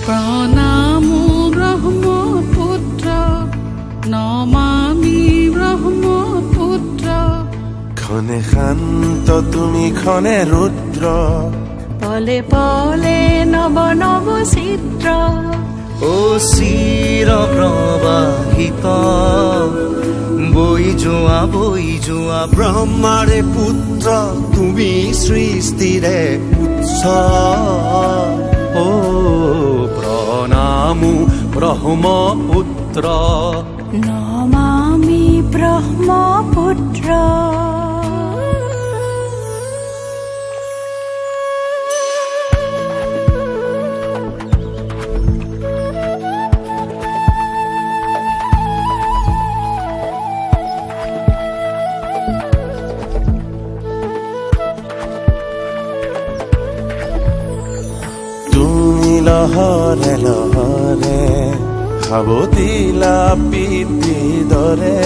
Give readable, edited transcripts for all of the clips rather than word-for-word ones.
প্ৰণামো ব্ৰহ্মপুত্ৰ নমামি ব্ৰহ্মপুত্ৰ ক্ষণে শান্ত তুমি ক্ষণে ৰুদ্ৰ পলে পলে নৱ নৱ চিত্ৰ ও চিৰ প্ৰবাহিত বৈ যোৱা ব্ৰহ্মাৰে পুত্ৰ তুমি সৃষ্টিৰে উৎস ও প্ৰণামো ব্ৰহ্মপুত্ৰ নমামি ব্ৰহ্মপুত্ৰ লহৰে লহৰে সাৱতিলা পিতৃৰ দৰে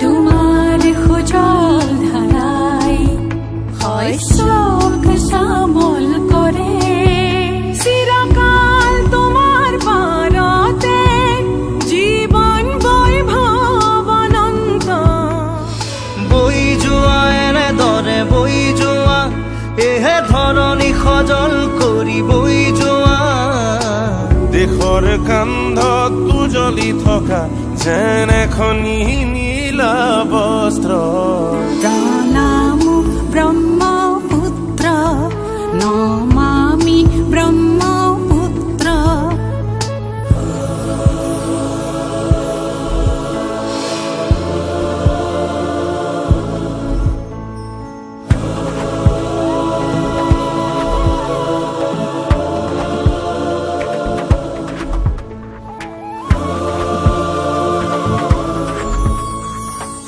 তোমাৰ সুজল ধাৰাই শস্যক শ্যামল কৰে চিৰকাল তোমাৰ পাৰতে জীৱন বৈভৱ অনন্ত বৈ যোৱা এনেদৰে বৈ যোৱা এহে ধৰণী সজল কৰি বৈ যোৱা দেশৰ কান্ধত উজলি থকা যেন এখনি নীলা বস্ত্ৰ প্ৰণামো ব্ৰহ্মপুত্ৰ নমামি ব্ৰহ্মপুত্ৰ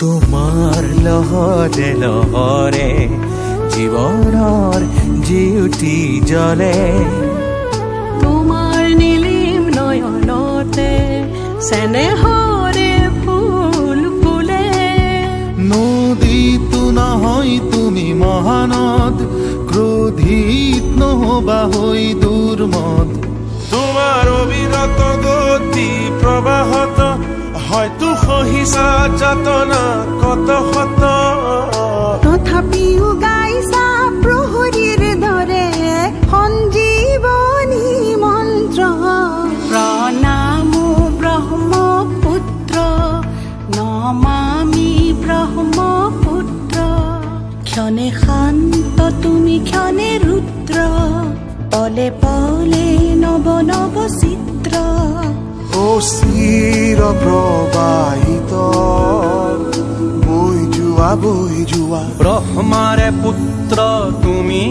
তোমাৰ লহৰে লহৰে জীৱনৰ জিউতি জ্বলে তোমাৰ নীলিম নয়নতে চেনেহৰে ফুল ফুলে নদীতো নহয় তুমি মহানদ ক্ৰোধিত নহবা হৈ দুৰ্মদ তোমাৰ অবিৰত গতি প্ৰবাহত হয়তো সহিছা যাতনা কত শত তথাপিও গাইছা প্ৰহৰীৰ দৰে সঞ্জীৱনী মন্ত্ৰ প্ৰণামো ব্ৰহ্মপুত্ৰ নমামি ব্ৰহ্মপুত্ৰ ক্ষণে শান্ত তুমি ক্ষণে ৰুদ্ৰ পলে পলে নৱ নৱ চিত্ৰ ও চিৰ প্ৰবাহিত বৈ যোৱা ব্ৰহ্মাৰে পুত্ৰ তুমি